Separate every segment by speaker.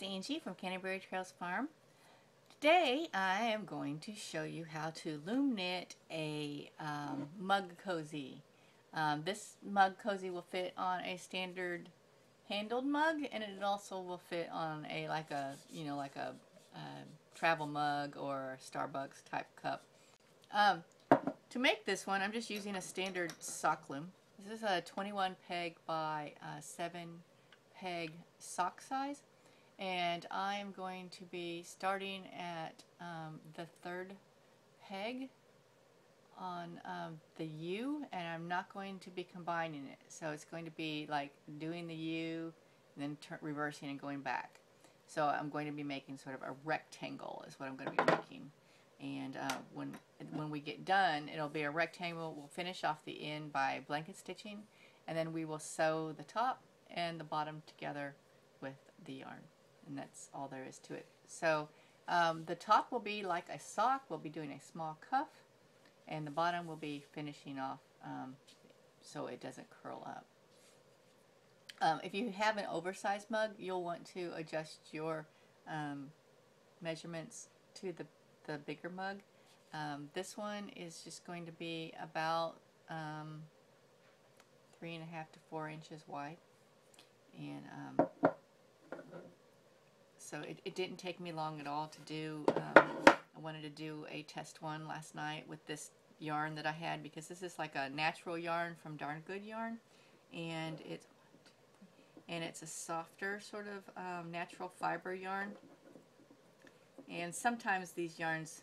Speaker 1: it's Angie from Canterbury Trails Farm. Today I am going to show you how to loom knit a mug cozy. This mug cozy will fit on a standard handled mug, and it also will fit on a like a travel mug or Starbucks type cup. To make this one, I'm just using a standard sock loom. This is a 21 peg by 7 peg sock size, and I'm going to be starting at the third peg on the U, and I'm not going to be combining it. So it's going to be like doing the U, and then reversing and going back. So I'm going to be making sort of a rectangle is what I'm going to be making. And when we get done, it'll be a rectangle. We'll finish off the end by blanket stitching, and then we will sew the top and the bottom together with the yarn, and that's all there is to it. So the top will be like a sock. We'll be doing a small cuff, and the bottom will be finishing off so it doesn't curl up. If you have an oversized mug, you'll want to adjust your measurements to the bigger mug. This one is just going to be about 3.5 to 4 inches wide, and so it didn't take me long at all to do. I wanted to do a test one last night with this yarn that I had, because this is like a natural yarn from Darn Good Yarn, and it's a softer sort of natural fiber yarn. And sometimes these yarns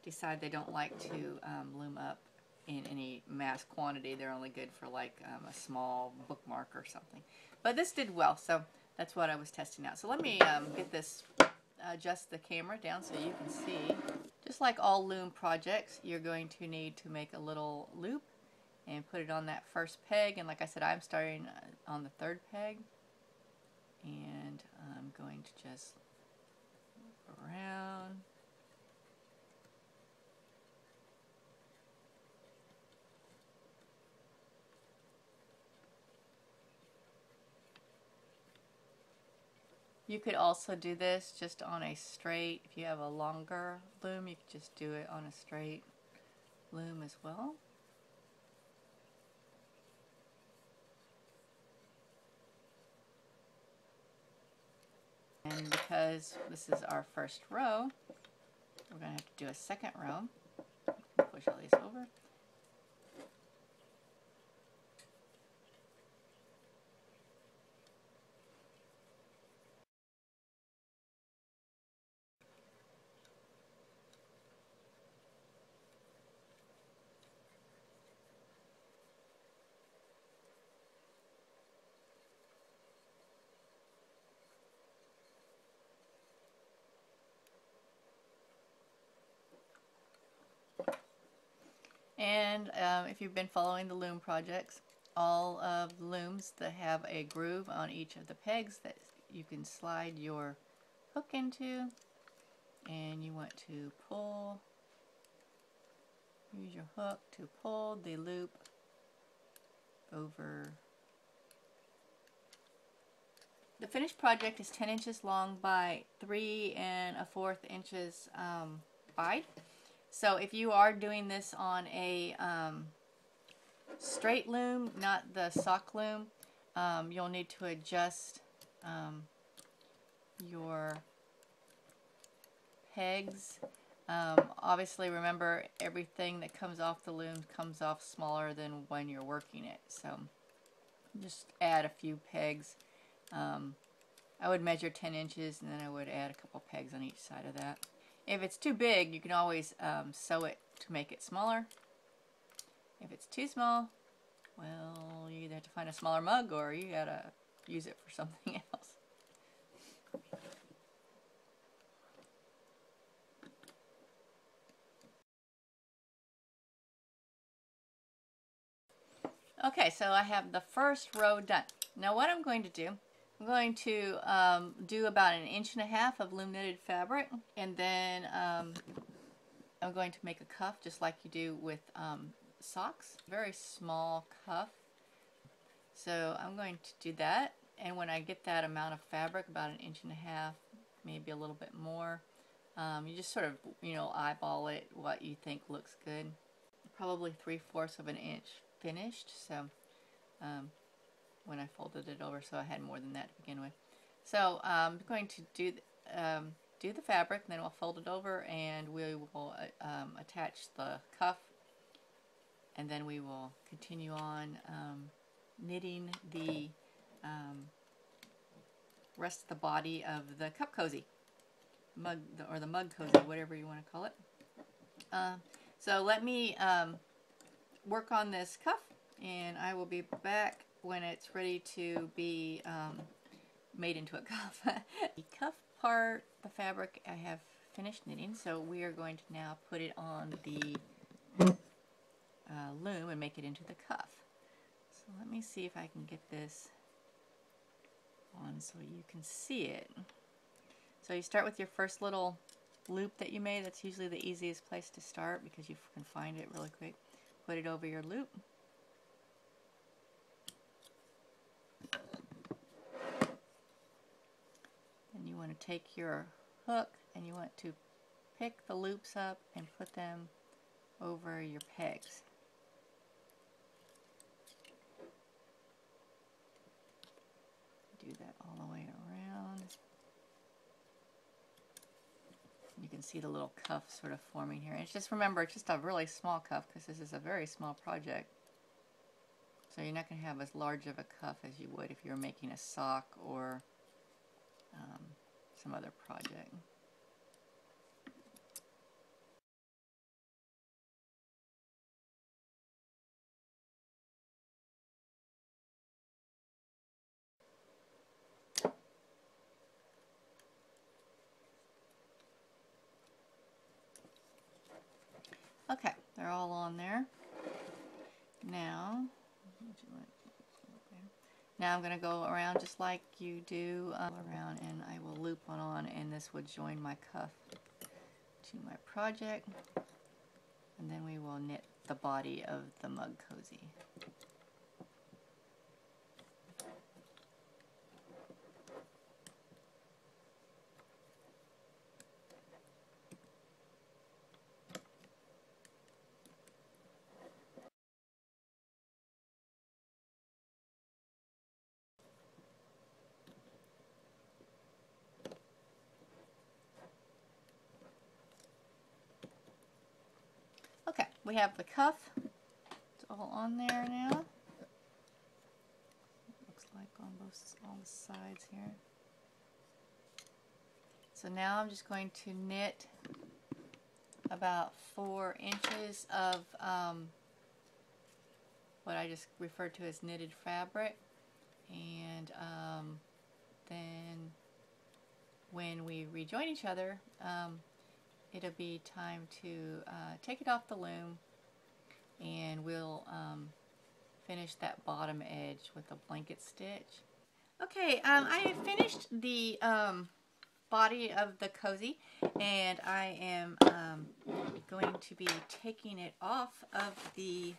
Speaker 1: decide they don't like to loom up in any mass quantity. They're only good for like a small bookmark or something. But this did well, so that's what I was testing out. So let me get this, adjust the camera down so you can see. Just like all loom projects, you're going to need to make a little loop and put it on that first peg. And like I said, I'm starting on the third peg, and I'm going to just around. You could also do this just on a straight, if you have a longer loom, you could just do it on a straight loom as well. And because this is our first row, we're going to have to do a second row. Push all these over. And if you've been following the loom projects, all of the looms that have a groove on each of the pegs that you can slide your hook into, and you want to pull, use your hook to pull the loop over. The finished project is 10 inches long by 3 1/4 inches wide. So if you are doing this on a straight loom, not the sock loom, you'll need to adjust your pegs. Obviously, remember, everything that comes off the loom comes off smaller than when you're working it. So just add a few pegs. I would measure 10 inches, and then I would add a couple pegs on each side of that. If it's too big, you can always sew it to make it smaller. If it's too small, well, you either have to find a smaller mug or you gotta use it for something else. Okay, so I have the first row done. Now what I'm going to do, I'm going to do about 1.5 inches of loom knitted fabric, and then I'm going to make a cuff just like you do with socks. Very small cuff. So I'm going to do that. And when I get that amount of fabric, about 1.5 inches, maybe a little bit more, you just sort of, eyeball it, what you think looks good. Probably 3/4 of an inch finished, so when I folded it over, so I had more than that to begin with. So I'm going to do the fabric, and then we'll fold it over, and we will attach the cuff, and then we will continue on knitting the rest of the body of the cup cozy, mug, or the mug cozy, whatever you want to call it. So let me work on this cuff, and I will be back when it's ready to be made into a cuff. The cuff part, the fabric, I have finished knitting, so we are going to now put it on the loom and make it into the cuff. So let me see if I can get this on so you can see it. So you start with your first little loop that you made. That's usually the easiest place to start because you can find it really quick. Put it over your loop. Then you want to take your hook and you want to pick the loops up and put them over your pegs. Do that all the way around. You can see the little cuff sort of forming here. And it's just, remember, it's just a really small cuff because this is a very small project. So you're not going to have as large of a cuff as you would if you were making a sock or some other project. Okay, they're all on there. Now I'm going to go around just like you do, around, and I will loop one on, and this would join my cuff to my project, and then we will knit the body of the mug cozy. Okay, we have the cuff. It's all on there now. Looks like on all the sides here. So now I'm just going to knit about 4 inches of what I just referred to as knitted fabric, and then when we rejoin each other, it'll be time to take it off the loom, and we'll finish that bottom edge with a blanket stitch. Okay, I have finished the body of the cozy, and I am going to be taking it off of the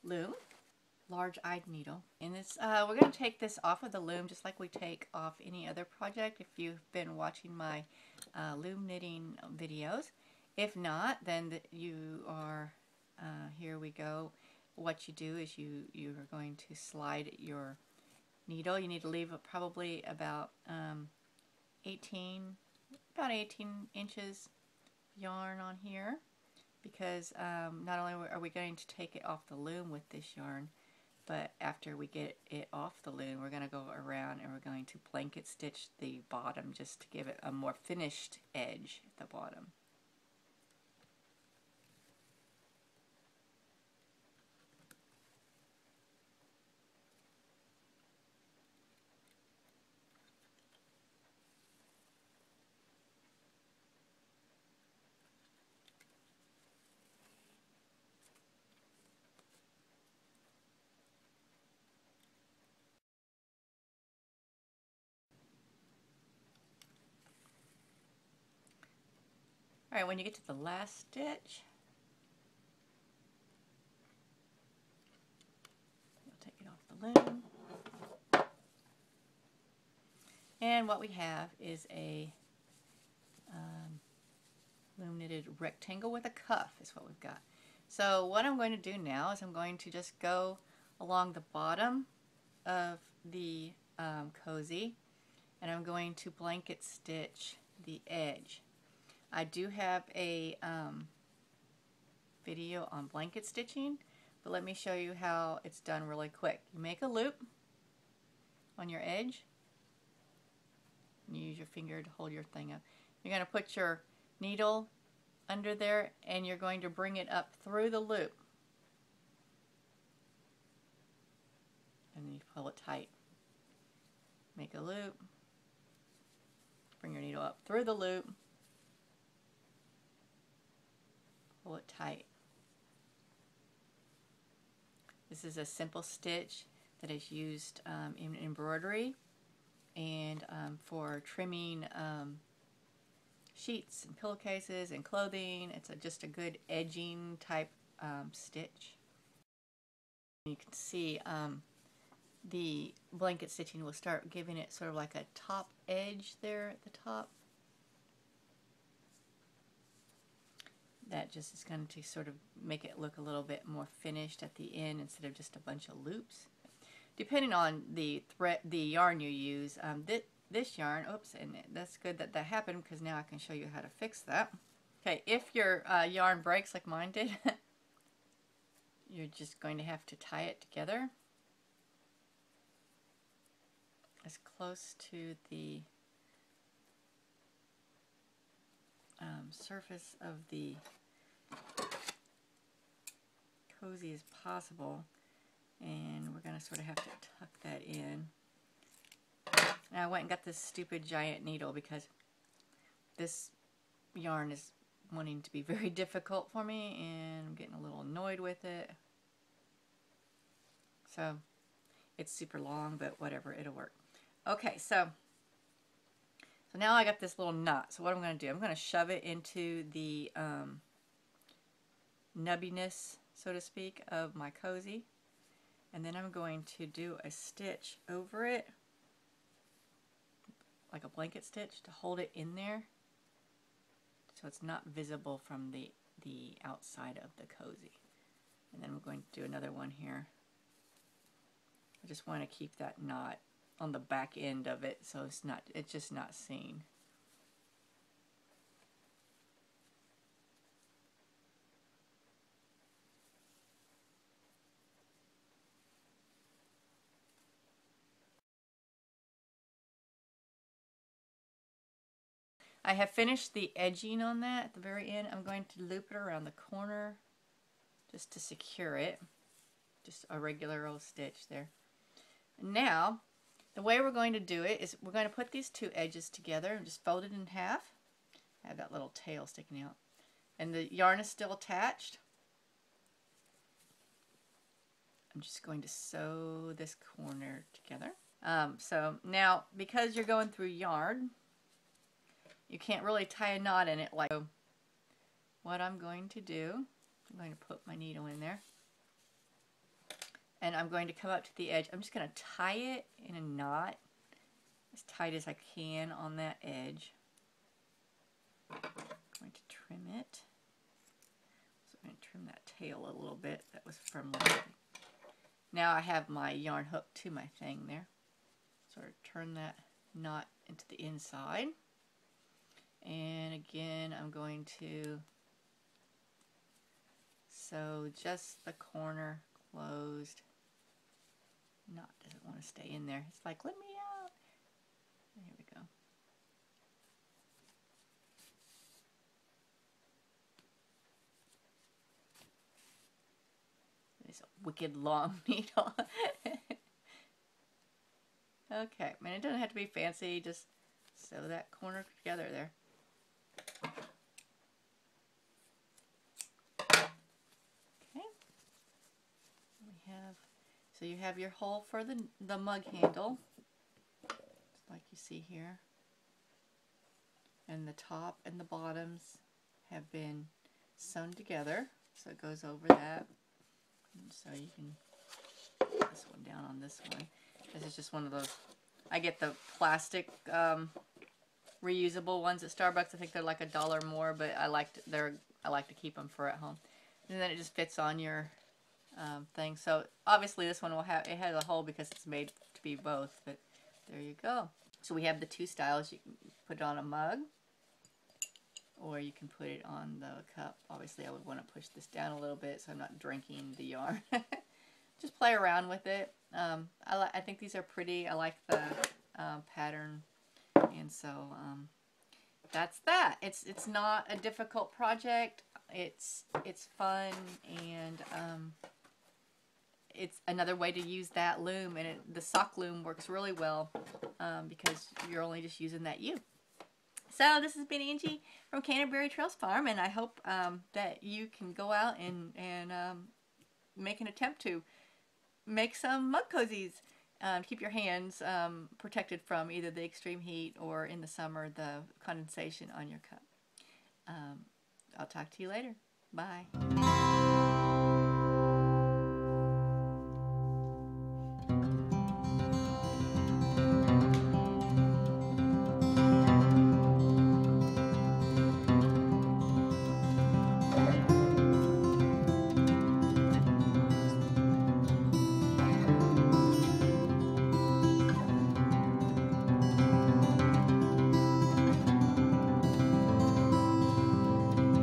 Speaker 1: loom, large-eyed needle. And this, we're going to take this off of the loom just like we take off any other project if you've been watching my loom knitting videos. If not, then you are, here we go. What you do is you are going to slide your needle. You need to leave probably about 18 inches yarn on here, because not only are we going to take it off the loom with this yarn, but after we get it off the loom, we're going to go around and we're going to blanket stitch the bottom just to give it a more finished edge at the bottom. Alright, when you get to the last stitch, you'll take it off the loom. then what we have is a loom knitted rectangle with a cuff is what we've got. So what I'm going to do now is I'm going to just go along the bottom of the cozy, and I'm going to blanket stitch the edge. I do have a video on blanket stitching, but let me show you how it's done really quick. You make a loop on your edge, and you use your finger to hold your thing up. You're going to put your needle under there, and you're going to bring it up through the loop, and then you pull it tight. Make a loop, bring your needle up through the loop, pull it tight. This is a simple stitch that is used in embroidery and for trimming sheets and pillowcases and clothing. It's just a good edging type stitch. You can see the blanket stitching will start giving it sort of like a top edge there at the top. That just is going to sort of make it look a little bit more finished at the end instead of just a bunch of loops. Depending on the yarn you use, this yarn, oops, and that's good that that happened because now I can show you how to fix that. Okay, if your yarn breaks like mine did, you're just going to have to tie it together as close to the surface of the cozy as possible, and we're going to sort of have to tuck that in. Now I went and got this stupid giant needle because this yarn is wanting to be very difficult for me, and I'm getting a little annoyed with it. So it's super long, but whatever, it'll work. Okay, so now I got this little knot. So what I'm going to do, I'm going to shove it into the nubbiness, so to speak, of my cozy. And then I'm going to do a stitch over it, like a blanket stitch, to hold it in there so it's not visible from the outside of the cozy. And then we're going to do another one here. I just want to keep that knot on the back end of it so it's just not seen. I have finished the edging on that at the very end. I'm going to loop it around the corner just to secure it. Just a regular old stitch there. Now, the way we're going to do it is we're going to put these two edges together and just fold it in half. I have that little tail sticking out. And the yarn is still attached. I'm just going to sew this corner together. So now, because you're going through yarn, you can't really tie a knot in it like so. What I'm going to do, I'm going to put my needle in there, and I'm going to come up to the edge. I'm just going to tie it in a knot as tight as I can on that edge. I'm going to trim it. So I'm going to trim that tail a little bit. That was from last week. Now I have my yarn hooked to my thing there. Sort of turn that knot into the inside. And again, I'm going to sew just the corner closed. Knot doesn't want to stay in there. It's like, let me out. Here we go. It's a wicked long needle. Okay, I mean, it doesn't have to be fancy. Just sew that corner together there. Okay. We have, so you have your hole for the mug handle, just like you see here. And the top and the bottoms have been sewn together, so it goes over that. And so you can put this one down on this one. This is just one of those I get the plastic reusable ones at Starbucks. I think they're like $1 more, but I like to keep them for at home. And then it just fits on your thing. So obviously this one it has a hole because it's made to be both, but there you go. So we have the two styles. You can put it on a mug, or you can put it on the cup. Obviously I would want to push this down a little bit so I'm not drinking the yarn. Just play around with it. I think these are pretty. I like the pattern, and so that's that. It's not a difficult project. It's fun, and it's another way to use that loom, and the sock loom works really well because you're only just using that U. So this has been Angie from Canterbury Trails Farm, and I hope that you can go out and make an attempt to make some mug cozies. Keep your hands protected from either the extreme heat or in the summer the condensation on your cup. I'll talk to you later. Bye.